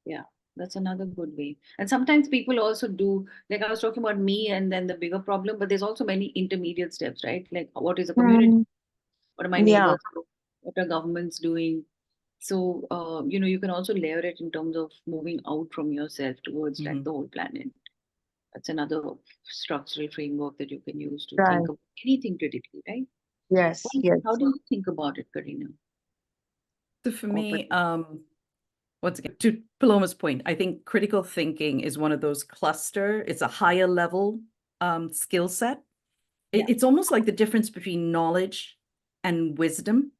Yeah, that's another good way. And sometimes people also do, like I was talking about me and then the bigger problem, but there's also many intermediate steps, right? Like what is the community? What are my Yeah. neighbors? What are governments doing? So, you can also layer it in terms of moving out from yourself towards like the whole planet. That's another structural framework that you can use to think of anything critically, right? Yes. Yes. How do you think about it, Karina? So for me, once again, to Paloma's point, I think critical thinking is one of those it's a higher level skill set. It's almost like the difference between knowledge and wisdom.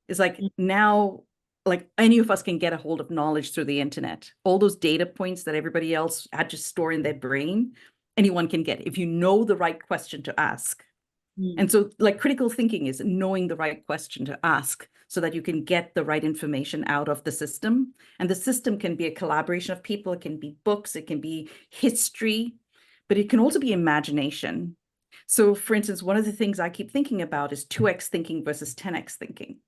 It's like now, like any of us can get a hold of knowledge through the internet. All those data points that everybody else had to store in their brain, anyone can get if you know the right question to ask. And so like critical thinking is knowing the right question to ask so that you can get the right information out of the system. And the system can be a collaboration of people. It can be books, it can be history, but it can also be imagination. So for instance, one of the things I keep thinking about is 2x thinking versus 10x thinking.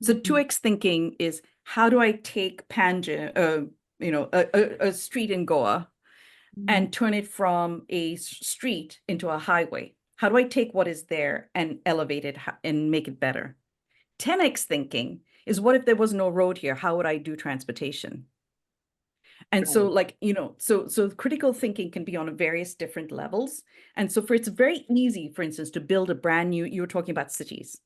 So 2x thinking is, how do I take a street in Goa and turn it from a street into a highway? How do I take what is there and elevate it and make it better? 10x thinking is, what if there was no road here? How would I do transportation? And so like, so critical thinking can be on various different levels. And so it's very easy, for instance, to build a brand new, you were talking about cities.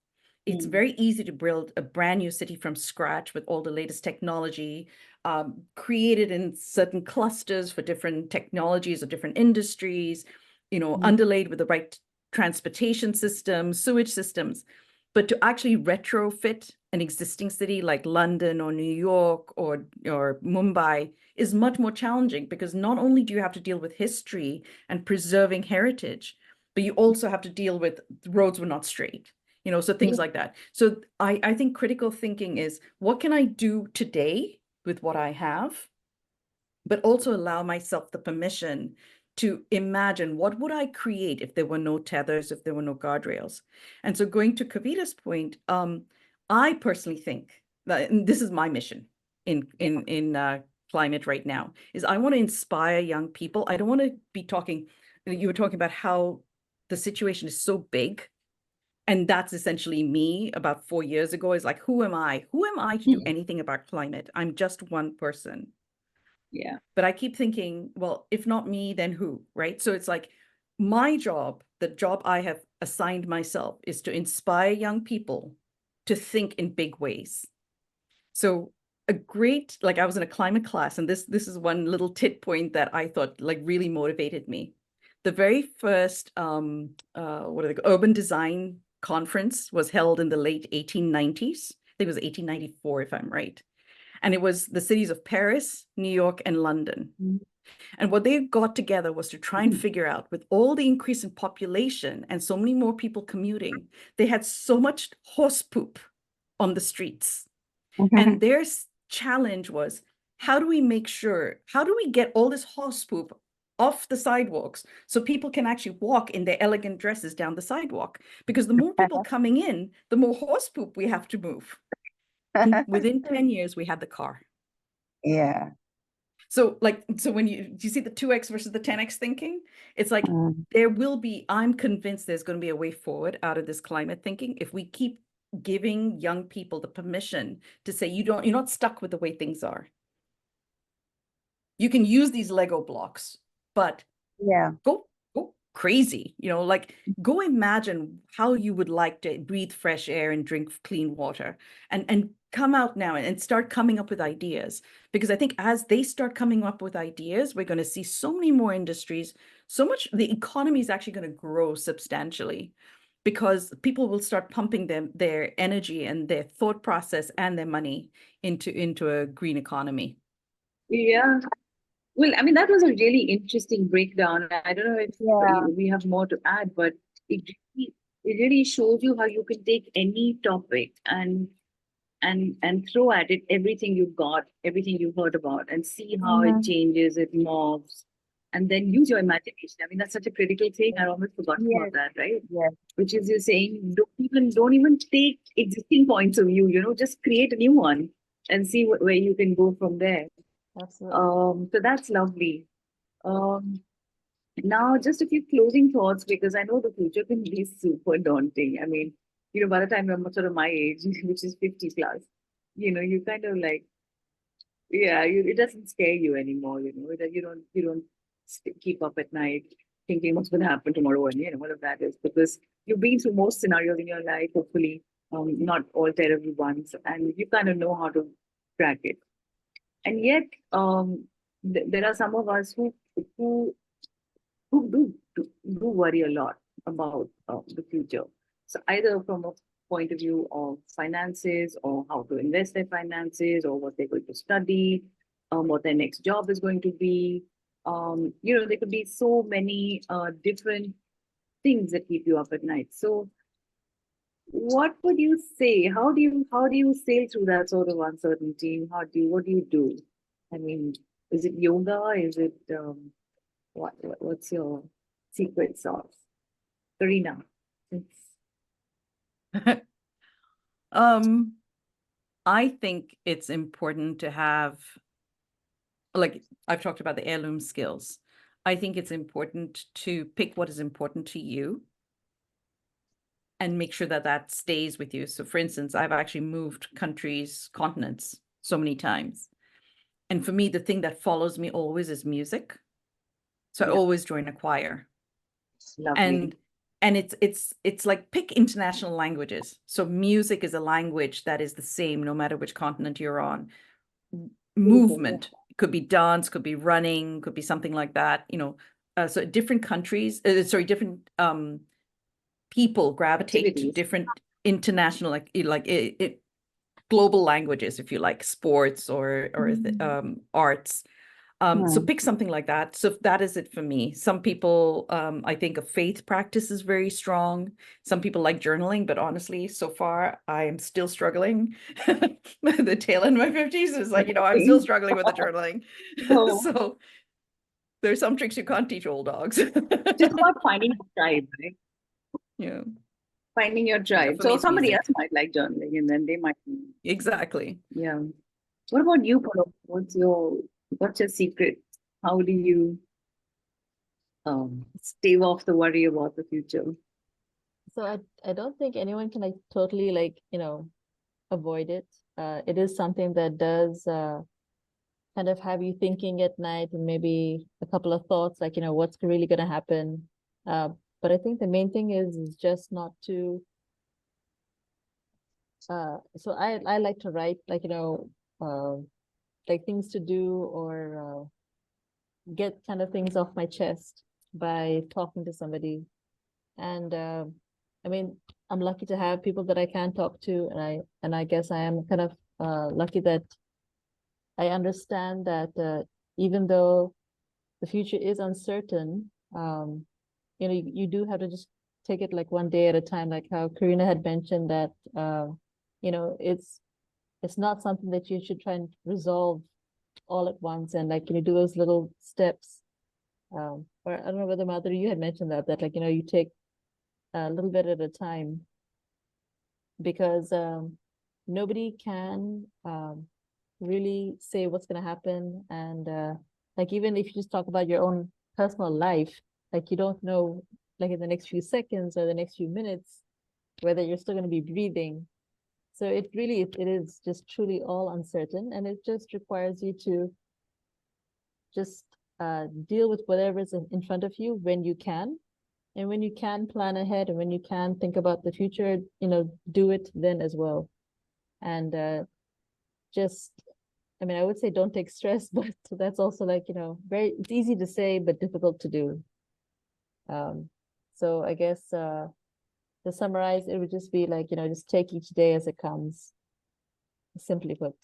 It's very easy to build a brand new city from scratch with all the latest technology, created in certain clusters for different technologies or different industries, underlaid with the right transportation systems, sewage systems. But to actually retrofit an existing city like London or New York or Mumbai is much more challenging, because not only do you have to deal with history and preserving heritage, but you also have to deal with roads were not straight. So things like that. So I think critical thinking is, what can I do today with what I have, but also allow myself the permission to imagine, what would I create if there were no tethers, if there were no guardrails? And so going to Kavita's point, I personally think that, and this is my mission in climate right now is I want to inspire young people. I don't want to be talking, you were talking about how the situation is so big. And that's essentially me about 4 years ago, is like, who am I? Who am I to do anything about climate? I'm just one person. Yeah. But I keep thinking, well, if not me, then who, right? So it's like my job, the job I have assigned myself, is to inspire young people to think in big ways. So like I was in a climate class, and this is one little tit point that I thought like really motivated me. The very first urban design conference was held in the late 1890s. I think it was 1894, if I'm right. And it was the cities of Paris, New York, and London. And what they got together was to try and figure out, with all the increase in population and so many more people commuting, they had so much horse poop on the streets. And their challenge was, how do we get all this horse poop off the sidewalks so people can actually walk in their elegant dresses down the sidewalk? Because the more people coming in, the more horse poop we have to move. And within 10 years, we had the car. Yeah. So when you see the 2x versus the 10x thinking, it's like I'm convinced there's going to be a way forward out of this climate thinking if we keep giving young people the permission to say, you're not stuck with the way things are. You can use these Lego blocks, but go crazy, like go imagine how you would like to breathe fresh air and drink clean water, and come out now and start coming up with ideas. Because I think as they start coming up with ideas, we're going to see so many more industries, the economy is actually going to grow substantially, because people will start pumping their energy and their thought process and their money into a green economy. Yeah. Well, I mean, that was a really interesting breakdown. I don't know if we have more to add, but it really shows you how you can take any topic and throw at it everything you've got, everything you've heard about, and see how it changes, it morphs, and then use your imagination. I mean, that's such a critical thing. I almost forgot about that, right? Yes. Which is, you're saying, don't even take existing points of view, just create a new one and see where you can go from there. Absolutely. So that's lovely. Now, just a few closing thoughts, because I know the future can be super daunting. I mean, by the time you're sort of my age, which is 50 plus, you kind of like, it doesn't scare you anymore. You don't keep up at night thinking what's going to happen tomorrow, and what of that is, because you've been through most scenarios in your life, hopefully, not all terrible ones, and you kind of know how to track it. And yet, there are some of us who do worry a lot about the future. So either from a point of view of finances, or how to invest their finances, or what they're going to study, what their next job is going to be. There could be so many different things that keep you up at night. So what would you say? How do you sail through that sort of uncertainty? What do you do? I mean, is it yoga? Is it what's your secret sauce? Karina. I think it's important to have, like I've talked about the heirloom skills. I think it's important to pick what is important to you and make sure that stays with you. So for instance, I've actually moved countries, continents so many times. And for me, the thing that follows me always is music. So I always join a choir. Lovely. And it's like, pick international languages. So music is a language that is the same no matter which continent you're on. Movement could be dance, could be running, could be something like that. So different countries, different people gravitate to different international, global languages, if you like, sports or arts. So pick something like that. So that is it for me. Some people, I think a faith practice is very strong. Some people like journaling, but honestly, so far I am still struggling. The tail end of my 50s is like, I'm still struggling with the journaling. So there's some tricks you can't teach old dogs. Just about finding a tribe, right? Yeah. Finding your tribe. So somebody else might like journaling, and then they might. Exactly. Yeah. What about you, Paloma? What's your What's your secret? How do you stave off the worry about the future? So I don't think anyone can like totally like, avoid it. It is something that does kind of have you thinking at night and maybe a couple of thoughts like, what's really going to happen. But I think the main thing is just not to. So I like to write like, like things to do or get kind of things off my chest by talking to somebody. And I mean, I'm lucky to have people that I can talk to, and I guess I am kind of lucky that I understand that even though the future is uncertain, you do have to just take it like one day at a time, like how Karina had mentioned that it's not something that you should try and resolve all at once and like do those little steps. Or I don't know whether Madhuri, you had mentioned that like you take a little bit at a time, because nobody can really say what's going to happen. And like even if you just talk about your own personal life, like you don't know like in the next few seconds or the next few minutes whether you're still going to be breathing. So it is just truly all uncertain, and it just requires you to just deal with whatever is in front of you when you can. And when you can plan ahead and when you can think about the future, do it then as well. And I would say don't take stress, but that's also like, it's easy to say, but difficult to do. So I guess to summarize, it would just be like, just take each day as it comes, simply put.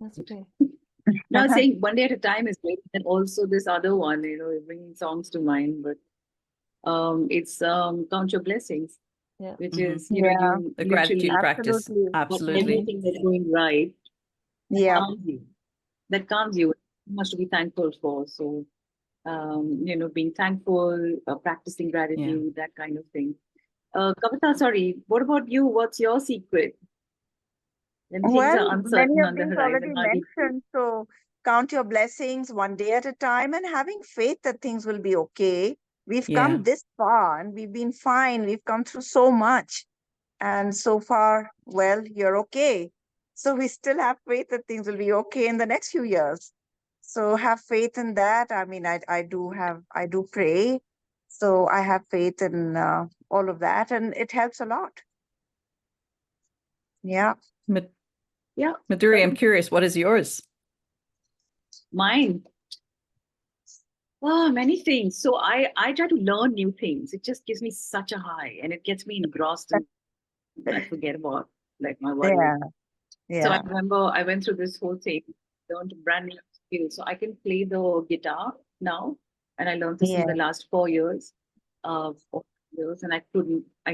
That's okay. Now saying one day at a time is great, and also this other one, bringing songs to mind, but it's count your blessings, which is the you gratitude practice. Absolutely. everything that's going right. Yeah. That calms you. Much to be thankful for. So being thankful, practicing gratitude, that kind of thing. Kavita, sorry, what about you? What's your secret? When things Well, are many uncertain of on the these already horizon, how do you feel? mentioned. So count your blessings one day at a time and having faith that things will be okay. We've come this far and we've been fine. We've come through so much. And so far, well, you're okay. So we still have faith that things will be okay in the next few years. So have faith in that. I mean, I do pray. So I have faith in all of that, and it helps a lot. Yeah. Yeah. Madhuri, I'm curious, what is yours? Mine. Oh, many things. So I try to learn new things. It just gives me such a high, and it gets me engrossed, and I forget about like my worries. So I remember I went through this whole thing, learned a brand new skill. So I can play the guitar now, and I learned this in the last 4 years. 4 years, and I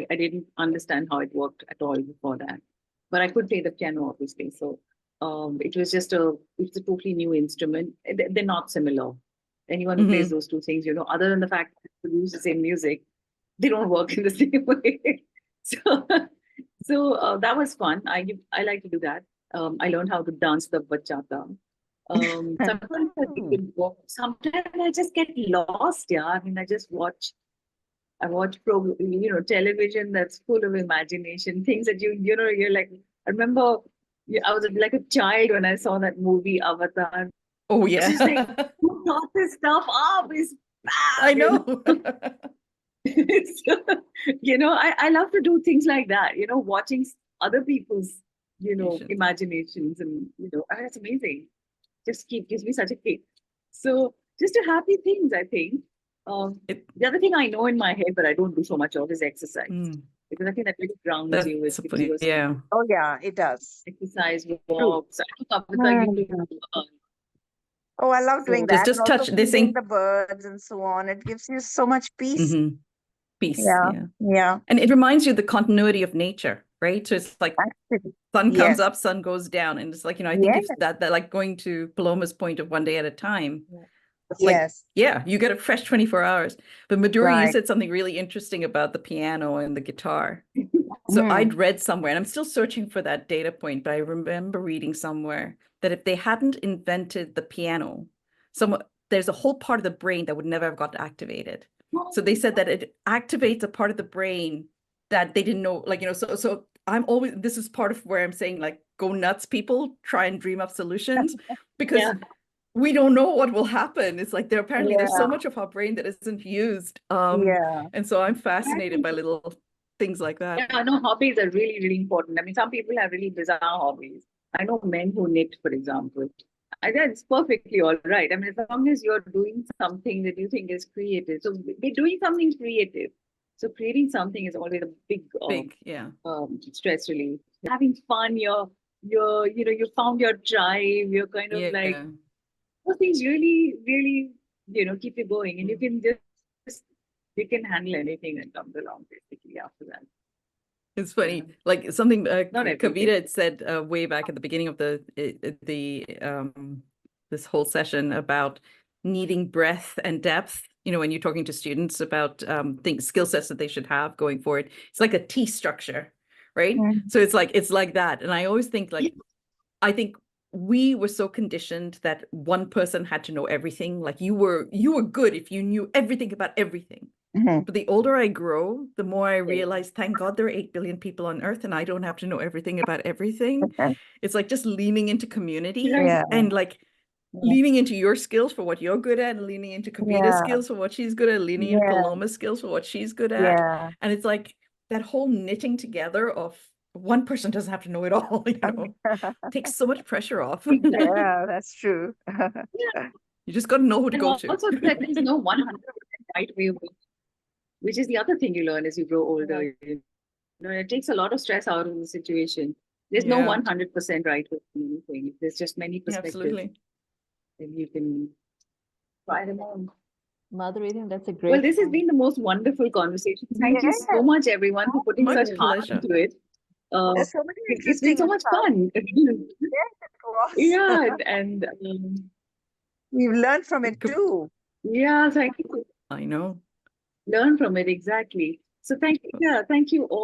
didn't understand how it worked at all before that. But I could play the piano, obviously. So it was just it's a totally new instrument. They're not similar. Anyone who plays those two things, other than the fact that they produce the same music, they don't work in the same way. So that was fun. I like to do that. I learned how to dance the bachata. Sometimes I just get lost. Yeah, I mean, I watch television that's full of imagination, things that you're like. I remember I was like a child when I saw that movie Avatar. Oh yeah, it's like, who thought this stuff up? Is I know. So, I love to do things like that. Watching other people's imaginations, and it's amazing. Just gives me such a kick. So just a happy things, I think. The other thing I know in my head, but I don't do so much of, is exercise. Because I think that really grounds you. It gives you Oh yeah, it does. Exercise, walks. I don't know, you do. Oh, I love doing that. Just touch this thing, the birds and so on. It gives you so much peace. Peace. Yeah. And it reminds you of the continuity of nature, right? So it's like sun comes up, sun goes down, and it's like I think if that like going to Paloma's point of one day at a time. Like, you get a fresh 24 hours. But Madhuri, you said something really interesting about the piano and the guitar. So I'd read somewhere, and I'm still searching for that data point, but I remember reading somewhere that if they hadn't invented the piano, there's a whole part of the brain that would never have got activated. So they said that it activates a part of the brain that they didn't know, like, so I'm always, this is part of where I'm saying, like, go nuts, people, try and dream up solutions, because we don't know what will happen. It's like there's so much of our brain that isn't used. And so I'm fascinated by little things like that. Yeah, no, hobbies are really, really important. I mean, some people have really bizarre hobbies. I know men who knit, for example. That's perfectly all right. I mean, as long as you're doing something that you think is creative. So they're doing something creative. So creating something is always a big stress relief. Having fun, you found your drive, you're kind of like, those things really, really, keep you going. And you can you can handle anything that comes along basically after that. It's funny, like something Kavita had said way back at the beginning of this whole session about needing breadth and depth. When you're talking to students about skill sets that they should have going forward, it's like a T structure, right? So it's like that. And I always think I think we were so conditioned that one person had to know everything. Like you were good if you knew everything about everything. But the older I grow, the more I realize, thank God there are 8 billion people on earth and I don't have to know everything about everything. It's like just leaning into community and like leaning into your skills for what you're good at, and leaning into Kavita's skills for what she's good at, leaning into Paloma's skills for what she's good at. And it's like that whole knitting together of one person doesn't have to know it all, takes so much pressure off. Yeah, that's true. You just got to know who to go to. Also, there's no 100% right way of it, which is the other thing you learn as you grow older. It takes a lot of stress out of the situation. There's no 100% right way of anything. There's just many perspectives. Absolutely. And you can try them on. Madhuri, I think that's a great. Well, this has been the most wonderful conversation. Thank you so much, everyone, for putting such heart into it. There's so many it's been so much fun. Yes, it was. Yeah, and we've learned from it too. Yeah, thank you. I know. Learn from it, exactly. So thank you. Yeah, thank you all.